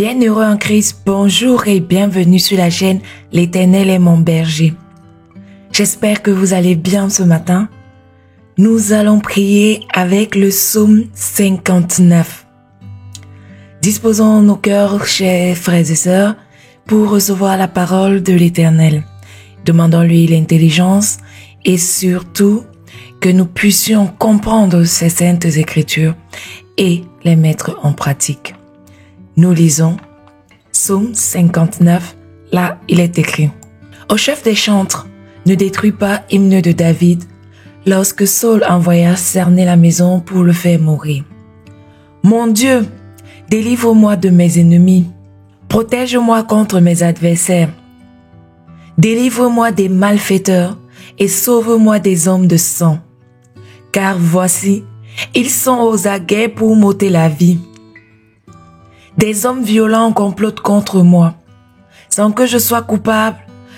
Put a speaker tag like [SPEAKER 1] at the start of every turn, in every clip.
[SPEAKER 1] Bienheureux en Christ, bonjour et bienvenue sur la chaîne L'Éternel est mon berger. J'espère que vous allez bien ce matin. Nous allons prier avec le psaume 59. Disposons nos cœurs, chers frères et sœurs, pour recevoir la parole de l'Éternel. Demandons-lui l'intelligence et surtout que nous puissions comprendre ces saintes écritures et les mettre en pratique. Nous lisons Psaume 59, là il est écrit: Au chef des chantres, ne détruis pas hymne de David, lorsque Saul envoya cerner la maison pour le faire mourir. Mon Dieu, délivre-moi de mes ennemis, protège-moi contre mes adversaires. Délivre-moi des malfaiteurs et sauve-moi des hommes de sang. Car voici, ils sont aux aguets pour m'ôter la vie. Des hommes violents complotent contre moi, sans que je sois coupable,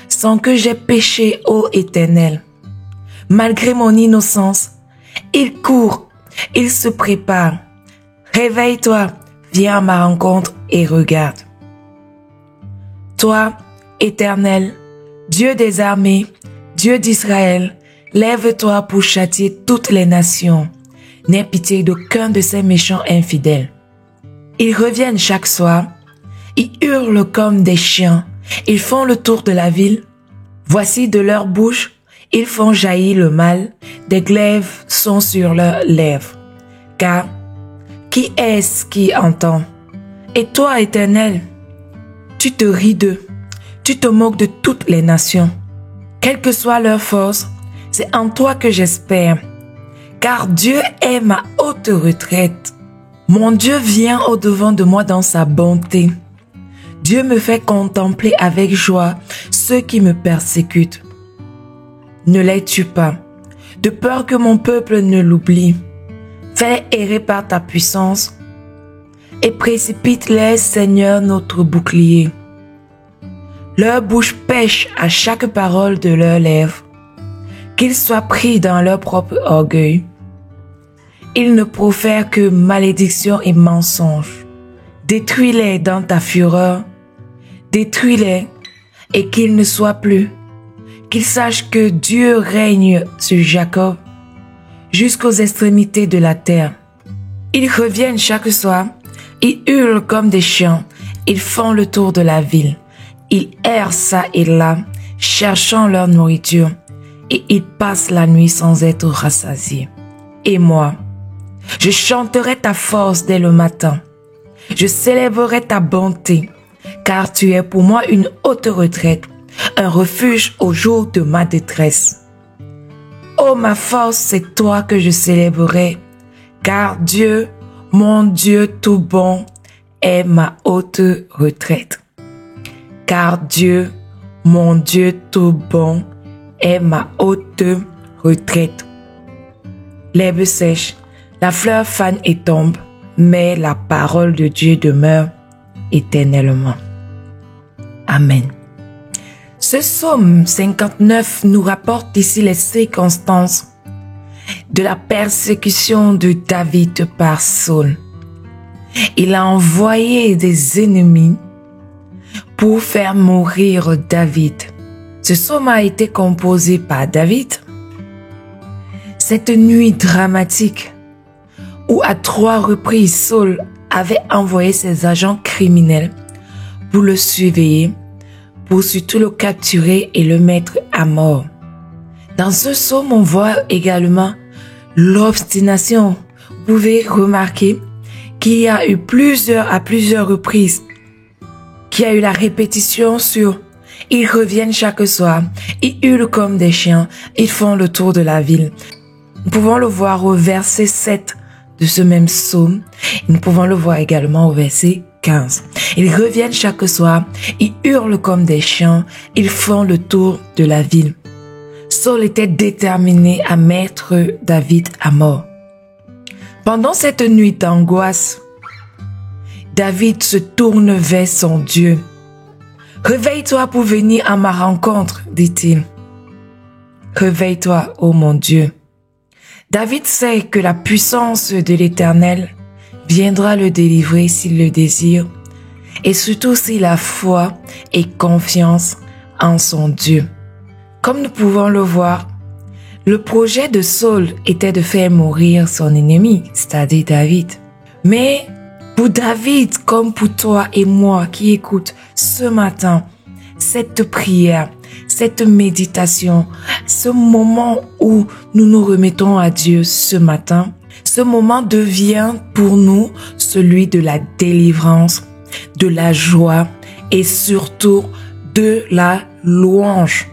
[SPEAKER 1] sans que j'aie péché, ô Éternel. Malgré mon innocence, ils courent, ils se préparent. Réveille-toi, viens à ma rencontre et regarde. Toi, Éternel, Dieu des armées, Dieu d'Israël, lève-toi pour châtier toutes les nations. N'aie pitié d'aucun de ces méchants infidèles. Ils reviennent chaque soir, ils hurlent comme des chiens, ils font le tour de la ville. Voici de leur bouche, ils font jaillir le mal, des glaives sont sur leurs lèvres. Car, qui est-ce qui entend? Et toi, Éternel, tu te ris d'eux, tu te moques de toutes les nations. Quelle que soit leur force, c'est en toi que j'espère, car Dieu est ma haute retraite. Mon Dieu vient au-devant de moi dans sa bonté. Dieu me fait contempler avec joie ceux qui me persécutent. Ne les tue pas, de peur que mon peuple ne l'oublie. Fais errer par ta puissance et précipite-les, Seigneur, notre bouclier. Leur bouche pêche à chaque parole de leurs lèvres, qu'ils soient pris dans leur propre orgueil. Ils ne profèrent que malédiction et mensonges. Détruis-les dans ta fureur. Détruis-les et qu'ils ne soient plus. Qu'ils sachent que Dieu règne sur Jacob jusqu'aux extrémités de la terre. Ils reviennent chaque soir. Ils hurlent comme des chiens. Ils font le tour de la ville. Ils errent çà et là, cherchant leur nourriture. Et ils passent la nuit sans être rassasiés. Et moi, je chanterai ta force dès le matin. Je célébrerai ta bonté, car tu es pour moi une haute retraite, un refuge au jour de ma détresse. Ô ma force, c'est toi que je célébrerai, car Dieu, mon Dieu tout bon, est ma haute retraite. Car Dieu, mon Dieu tout bon, est ma haute retraite. L'herbe sèche, la fleur fane et tombe, mais la parole de Dieu demeure éternellement. Amen. Ce psaume 59 nous rapporte ici les circonstances de la persécution de David par Saul. Il a envoyé des ennemis pour faire mourir David. Ce psaume a été composé par David. Cette nuit dramatique où à 3 reprises Saul avait envoyé ses agents criminels pour le surveiller, pour surtout le capturer et le mettre à mort. Dans ce psaume, on voit également l'obstination. Vous pouvez remarquer qu'il y a eu à plusieurs reprises, qu'il y a eu la répétition sur « Ils reviennent chaque soir, ils hurlent comme des chiens, ils font le tour de la ville ». Nous pouvons le voir au verset 7 de ce même psaume. Nous pouvons le voir également au verset 15. Ils reviennent chaque soir, ils hurlent comme des chiens, ils font le tour de la ville. Saul était déterminé à mettre David à mort. Pendant cette nuit d'angoisse, David se tourne vers son Dieu. « Réveille-toi pour venir à ma rencontre, dit-il. Réveille-toi, ô mon Dieu. » David sait que la puissance de l'Éternel viendra le délivrer s'il le désire et surtout aussi la foi et confiance en son Dieu. Comme nous pouvons le voir, le projet de Saul était de faire mourir son ennemi, c'est-à-dire David. Mais pour David, comme pour toi et moi qui écoutent ce matin, cette prière, cette méditation, ce moment où nous nous remettons à Dieu ce matin, ce moment devient pour nous celui de la délivrance, de la joie et surtout de la louange.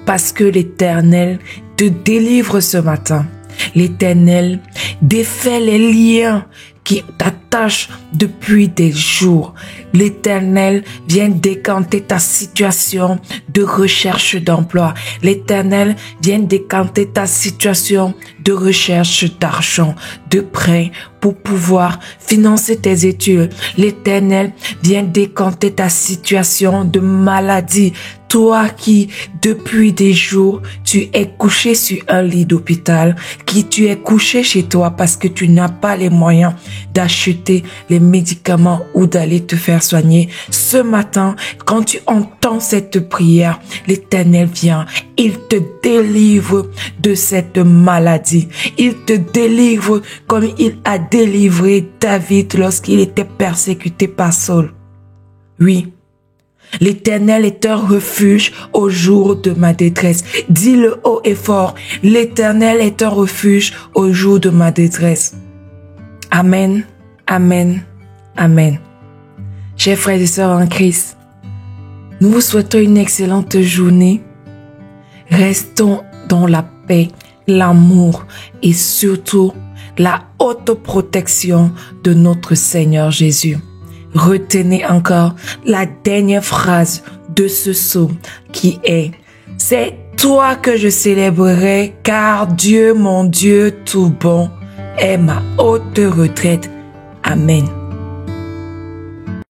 [SPEAKER 1] Parce que l'Éternel te délivre ce matin. L'Éternel défait les liens qui t'attachent depuis des jours. L'Éternel vient décanter ta situation de recherche d'emploi. L'Éternel vient décanter ta situation de recherche d'argent, de prêt pour pouvoir financer tes études. L'Éternel vient décanter ta situation de maladie. Toi qui, depuis des jours, tu es couché sur un lit d'hôpital, qui tu es couché chez toi parce que tu n'as pas les moyens d'acheter les médicaments ou d'aller te faire soigner. Ce matin, quand tu entends cette prière, l'Éternel vient, il te délivre de cette maladie. Il te délivre comme il a délivré David lorsqu'il était persécuté par Saul. Oui. L'Éternel est un refuge au jour de ma détresse. Dis-le haut et fort. L'Éternel est un refuge au jour de ma détresse. Amen, amen, amen. Chers frères et sœurs en Christ, nous vous souhaitons une excellente journée. Restons dans la paix, l'amour et surtout la haute protection de notre Seigneur Jésus. Retenez encore la dernière phrase de ce psaume qui est « C'est toi que je célébrerai car Dieu, mon Dieu tout bon, est ma haute retraite. » Amen.